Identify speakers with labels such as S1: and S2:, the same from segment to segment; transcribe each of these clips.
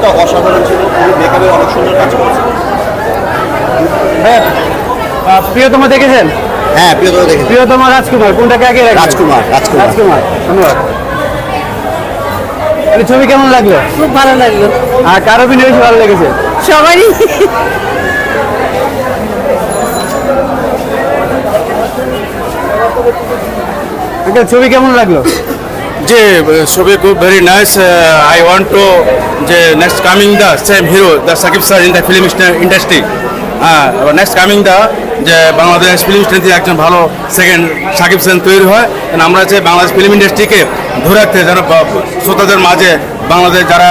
S1: মেকআপটা অসাধারণ ছিল, মেকআপের অনেক সুন্দর কাজ করেছে।
S2: প্রিয়তমা দেখেছেন?
S1: হ্যাঁ, প্রিয়তমা দেখেছি।
S2: প্রিয়তমা রাজকুমার কোনটাকে আগে রাখবেন?
S1: রাজকুমার।
S2: ধন্যবাদ। ছবি কেমন লাগলো?
S3: খুব ভালো লাগলো।
S2: আর কার অভিনয় বেশি ভালো লেগেছে?
S3: সবারই।
S2: ছবি কেমন লাগলো?
S4: যে ছবি খুব very nice. I want to যে next coming the same hero the Sakib sir in the film industry. হ্যাঁ, নেক্সট কামিং দ্য যে বাংলাদেশ ফিল্ম ইন্ডাস্ট্রি একজন ভালো সেকেন্ড সাকিব খান তৈরি হয়। আমরা চাই বাংলাদেশ ফিল্ম ইন্ডাস্ট্রিকে ধরে রাখতে, যেন শ্রোতাদের মাঝে বাংলাদেশ যারা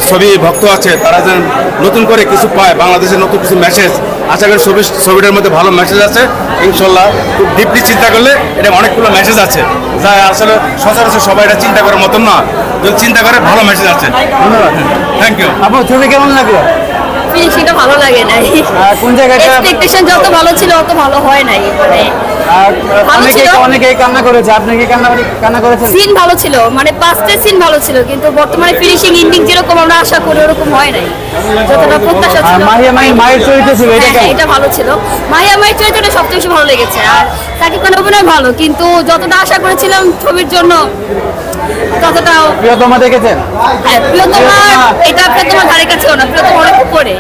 S4: ছবি ভক্ত আছে তারা যেন নতুন করে কিছু পায়, বাংলাদেশের নতুন কিছু মেসেজ। আশা করি ছবিটার মধ্যে ভালো মেসেজ আছে ইনশাল্লাহ। খুব ডিপলি চিন্তা করলে এটা অনেকগুলো মেসেজ আছে যা আসলে সচরাচর সবাই এটা চিন্তা করার মতন না, যদি চিন্তা করে ভালো মেসেজ আছে। ধন্যবাদ, থ্যাংক ইউ।
S2: আপু ছবি কেমন লাগলো?
S3: সেটা ভালো লাগে নাই।
S2: কোন জায়গাটা
S3: এক্সপেকটেশন যত ভালো ছিল অত ভালো হয় নাই, মানে
S2: অনেকেই কান্না করেছে, আপনি কি কান্না করেছেন?
S3: সিন ভালো ছিল, মানে পাঁচটা সিন ভালো ছিল, কিন্তু বর্তমানে ফিনিশিং এন্ডিং যেরকম আমরা আশা করি ওরকম হয় নাই, যতটা প্রত্যাশা ছিল।
S2: মায়ের চরিত্র ছিল,
S3: এটা ভালো ছিল। মাহিয়া মায়ের চরিত্রটা সবচেয়ে বেশি ভালো লেগেছে। আর সাকিব খানের অভিনয় ভালো, কিন্তু যতটা আশা করেছিলাম ছবির জন্য ততটাও।
S2: প্রিয়তমা দেখেছেন?
S3: হ্যাঁ, প্রিয়তমা এটা প্রিয়তমা ধারে কাছেও না, প্রিয়তমা অনেক উপরে,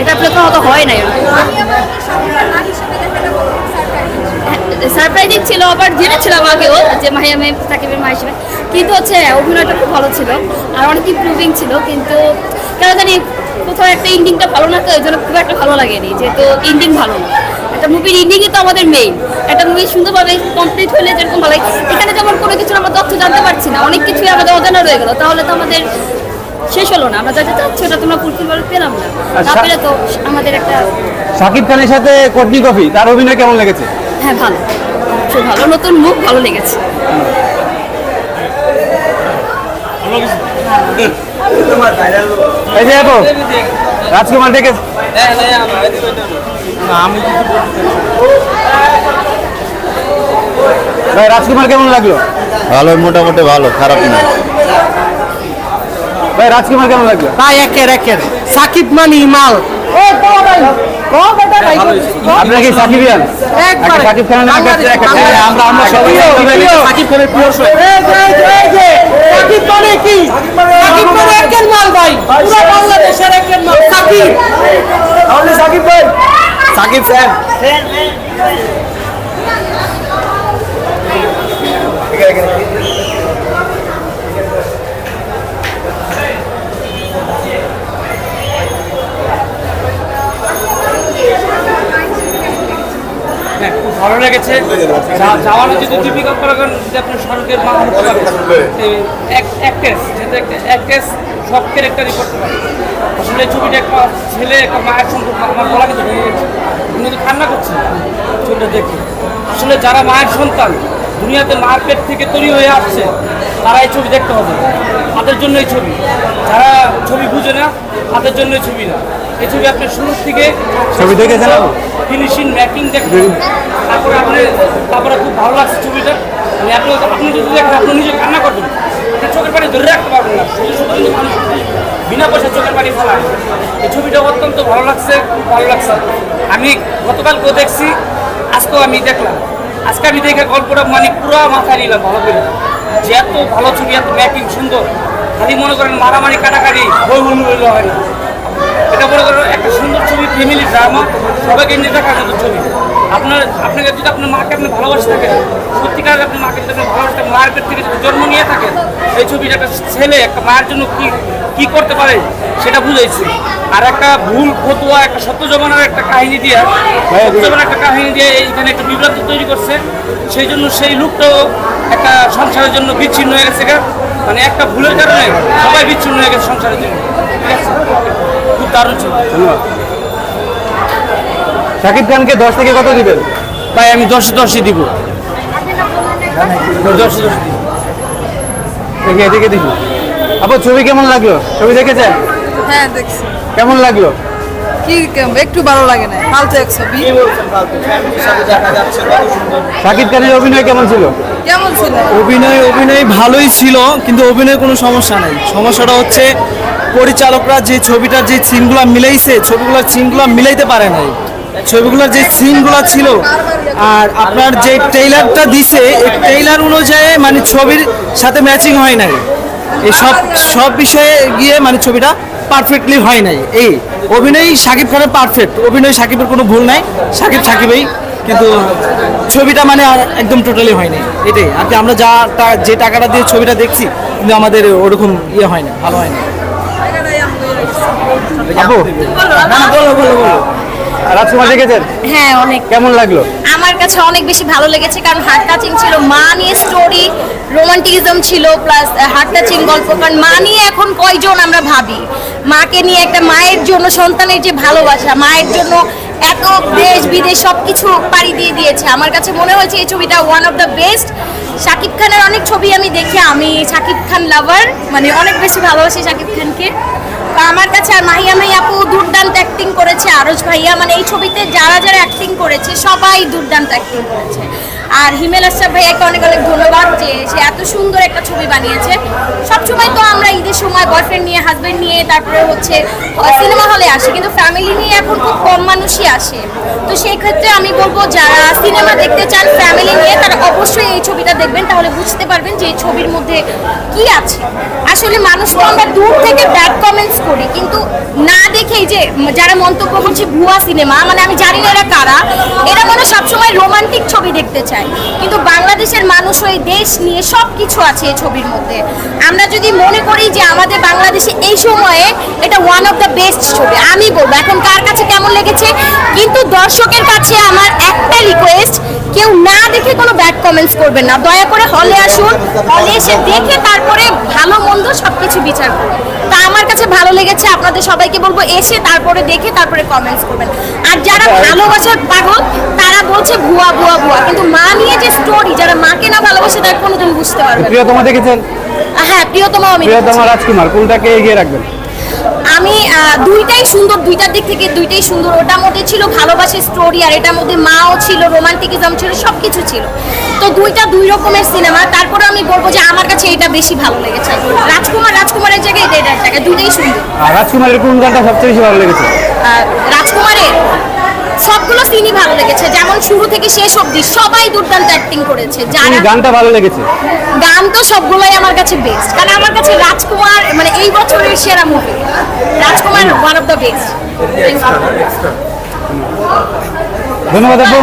S3: এটা প্রিয়তমা তো হয় নাই। সারপ্রাইজিং ছিল, আবার জেনেছিলাম আগেও যে মাহিয়া মেয়ে সাকিবের মা হিসেবে, কিন্তু হচ্ছে অভিনয়টা খুব ভালো ছিল আর অনেক ইমপ্রুভিং ছিল, কিন্তু কেন জানি কোথাও একটা এন্ডিংটা ভালো না, তো এই জন্য খুব একটা ভালো লাগেনি, যেহেতু এন্ডিং ভালো না। একটা মুভির এন্ডিংই তো আমাদের মেইন, একটা মুভি সুন্দরভাবে কমপ্লিট হলে যেরকম ভালো লাগে, এখানে যেমন কোনো কিছু আমরা তথ্য জানতে পারছি না, অনেক কিছুই আমাদের অজানা রয়ে গেল, তাহলে তো আমাদের শেষ হলো না, আমরা যাতে চাচ্ছি ওটা তোমরা ফুলফিল পেলাম না, তারপরে তো আমাদের একটা।
S2: সাকিব খানের সাথে কোটনি কফি, তার অভিনয় কেমন লেগেছে?
S3: হ্যাঁ, ভালো, খুব ভালো, নতুন মুখ, ভালো লেগেছে।
S2: এই যে আপু রাজকুমার দেখে ভাই, রাজকুমার কেমন লাগলো?
S1: ভালো, মোটামুটি ভালো, খারাপ না।
S2: ভাই রাজকুমার কেমন লাগলো?
S5: ভাই একের সাকিব মানি মাল।
S2: আপনারা কি সাকিবিয়ান? সাকিব খানের আমরা সবাই
S5: সাকিব খানের প্রিয় সাকিব মানে কি? সাকিব মানে একের মাল ভাই, পুরো বাংলাদেশের একের মাল সাকিব।
S2: আমাদের সাকিব ভাই, সাকিব ফ্যান।
S5: খুব ভালো লেগেছে। যাওয়ানো যদি দীপিকা পাড়ুকোন যদি আপনার স্বর্গের মা হতে পারে, অ্যাক্ট্রেস যেহেতু অ্যাক্ট্রেস সব ক্যারেক্টারই করতে পারে। আসলে ছবিটা একটা ছেলে একটা মায়ের সম্পর্ক, আমার বলা কিন্তু ভেঙে গেছে, উনি তো কান্না করছেন ছবিটা দেখে। আসলে যারা মায়ের সন্তান, দুনিয়াতে মায়ের পেট থেকে তৈরি হয়ে আসছে, তারা এই ছবি দেখতে হবে, তাদের জন্য এই ছবি। যারা ছবি বুঝে না তাদের জন্য এই ছবি না। এই ছবি আপনার শুরু থেকে
S2: ছবি দেখেছেন,
S5: ফিনিশিং মেকিং দেখবেন, তারপরে খুব ভালো লাগছে ছবিটা। মানে আপনি যদি দেখেন আপনি নিজে কান্না করবেন, আপনার চোখের পানি ধরে রাখতে পারবেন না, শুধু শুধু কিন্তু মানুষ বিনা পয়সা চোখের পানি ফেলায়। এই ছবিটা অত্যন্ত ভালো লাগছে, খুব ভালো লাগছে। আমি গতকালকেও দেখছি, আজকেও আমি দেখলাম। আজকে আমি দেখে গল্পটা মানে পুরো মাথায় নিলাম ভালো করে, যে এত ভালো ছবি, এত মেকিং সুন্দর। খালি মনে করেন মারামারি কাটাকাটি বই হইলে হয় না, এটা মনে করেন একটা সুন্দর ছবি, ফ্যামিলি ড্রামা, সবাইকে নিয়ে দেখার মতো ছবি। আপনাকে যদি আপনার মাকে আপনি ভালোবাসে থাকেন, সত্যিকার আপনার মাকে যদি আপনি ভালোবাসে থাকেন, মায়ের পেট থেকে যদি জন্ম নিয়ে থাকেন, এই ছবিটা একটা ছেলে একটা মায়ের জন্য কি করতে পারে সেটা বুঝাইছে। আর একটা ভুল ফতুয়া, একটা সত্য জমানার একটা কাহিনী দিয়ে, এইখানে একটা বিভ্রান্ত তৈরি করছে। সেই জন্য সেই লোকটাও একটা সংসারের জন্য বিচ্ছিন্ন হয়ে গেছে, মানে একটা ভুলের কারণে সবাই বিচ্ছিন্ন হয়ে গেছে সংসারের জন্য। ঠিক আছে, খুব দারুণ ছিল।
S2: সাকিব খানকে 10 থেকে কত দিবেন?
S5: ভাই আমি 10-10 দিব, 10-10 দিব।
S2: এদিকে দেখি। আপু ছবি কেমন লাগলো? ছবি দেখেছেন?
S6: হ্যাঁ দেখছি।
S2: কেমন লাগলো?
S6: কি একটু ভালো লাগে না, ফালতু এক ছবি।
S2: সাকিব খানের অভিনয় কেমন ছিল?
S6: কেমন ছিল?
S7: অভিনয় ভালোই ছিল, কিন্তু অভিনয় কোনো সমস্যা নাই। সমস্যাটা হচ্ছে পরিচালকরা যে ছবিটার যে সিনগুলো মিলাইছে, ছবিগুলোর সিনগুলো মিলাইতে পারে নাই। ছবিগুলোর যে সিনগুলো ছিল আর আপনার যে ট্রেইলারটা দিছে, এই ট্রেইলার অনুযায়ী মানে ছবির সাথে ম্যাচিং হয় নাই। এই সব বিষয়ে গিয়ে মানে ছবিটা পারফেক্টলি হয় নাই। এই অভিনয় শাকিব খানের পারফেক্ট অভিনয়, শাকিবের কোনো ভুল নাই, শাকিবই, কিন্তু ছবিটা মানে আর একদম টোটালি হয় নাই। এটাই আর কি, আমরা যে টাকাটা দিয়ে ছবিটা দেখছি কিন্তু আমাদের ওরকম ইয়ে হয় না, ভালো হয় না।
S2: আপু
S6: বলো।
S2: রাজকুমার দেখেছেন?
S3: হ্যাঁ অনেক
S2: কেমন লাগলো?
S3: আমার কাছে অনেক বেশি ভালো লেগেছে, কারণ হার্ট টাচিং ছিল, মা নিয়ে স্টোরি, রোমান্টিকিজম ছিল, প্লাস হার্ট টাচিং গল্প। কারণ মা নিয়ে এখন কয়জন আমরা ভাবি, মাকে নিয়ে একটা মায়ের জন্য সন্তানের যে ভালোবাসা, মায়ের জন্য এত দেশ বিদেশ সব কিছু পাড়ি দিয়ে দিয়েছে। আমার কাছে মনে হয়েছে এই ছবিটা one of the best. Shakib খানের অনেক ছবি আমি দেখি, আমি শাকিব খান লাভার, মানে অনেক বেশি ভালোবাসি শাকিব খানকে। তো আমার কাছে আর মাহিয়া আপু দুর্দান্ত অ্যাক্টিং করেছে, আরজ ভাইয়া, মানে এই ছবিতে যারা অ্যাক্টিং করেছে সবাই দুর্দান্ত অ্যাক্টিং করেছে। আর হিমেল আশরাফ ভাইয়াকে অনেক ধন্যবাদ যে সে এত সুন্দর একটা ছবি বানিয়েছে। সবসময় তো আমরা ঈদের সময় বয়ফ্রেন্ড নিয়ে, হাজব্যান্ড নিয়ে, তারপরে হচ্ছে সিনেমা হলে আসি, কিন্তু ফ্যামিলি নিয়ে এখন খুব কম মানুষই আসে। তো সেই ক্ষেত্রে আমি বলবো যারা সিনেমা দেখতে চান ফ্যামিলি নিয়ে, তারা অবশ্যই এই ছবিটা দেখবেন, তাহলে বুঝতে পারবেন যে এই ছবির মধ্যে কি আছে। আসলে মানুষ তো আমরা দূর থেকে ব্যাড কমেন্টস করি, কিন্তু না দেখেই যে যারা মন্তব্য করছে ভুয়া সিনেমা, মানে আমি জানি না এরা কারা, এরা মনে সবসময় রোমান্টিক ছবি দেখতে চায়, কিন্তু বাংলাদেশের মানুষ ওই দেশ নিয়ে সব কিছু আছে এই ছবির মধ্যে। আমরা যদি মনে করি যে আমাদের বাংলাদেশে এই সময়ে এটা ওয়ান অফ দ্য বেস্ট ছবি, আমি বলবো। এখন কার কাছে কেমন লেগেছে, কিন্তু দর্শকের কাছে আমার একটা রিকোয়েস্ট, কেউ না দেখে কোনো ব্যাড কমেন্টস করবেন না, দয়া করে হলে আসুন, হলে এসে দেখে তারপরে ভালো মন্দ সবকিছু বিচার করুন। তা আমার কাছে ভালো লেগেছে, আপনাদের সবাইকে বলবো এসে তারপরে দেখে তারপরে কমেন্টস করবেন। আর যারা ভালোবাসার পাগল তারা বলছে ভুয়া, কিন্তু মা নিয়ে যে স্টোরি, যারা মাকে না ভালোবাসে তারা কোনোদিন বুঝতে পারবে না।
S2: প্রিয়তমা দেখেছেন?
S3: হ্যাঁ প্রিয়তমা, আমি
S2: প্রিয়তমা রাজকুমার কোনটাকে এগিয়ে রাখবেন?
S3: আমি দুইটাই সুন্দর, দুইটার দিক থেকে দুইটাই সুন্দর। ওটার মধ্যে ছিল ভালোবাসার স্টোরি, আর এটার মধ্যে মাও ছিল, রোমান্টিকিজম ছিল, সবকিছু ছিল। তো দুইটা দুই রকমের সিনেমা। তারপরে আমি বলবো যে আমার কাছে এটা বেশি ভালো লেগেছে। রাজকুমারের জায়গায় এটার জায়গায় দুইটাই সুন্দর।
S2: আর রাজকুমারের কোন গানটা সবচেয়ে বেশি ভালো লেগেছে?
S3: রাজকুমারের সবগুলো সিনই ভালো লেগেছে, যেমন শুরু থেকে শেষ অবধি সবাই দুর্দান্ত অ্যাক্টিং করেছে।
S2: কোন গানটা ভালো লেগেছে?
S3: গান তো সবগুলোই আমার কাছে বেস্ট, কারণ আমার কাছে রাজকুমার মানে এই বছরের সেরা movie. Rajkumar one of the best.
S2: ধন্যবাদ আপু।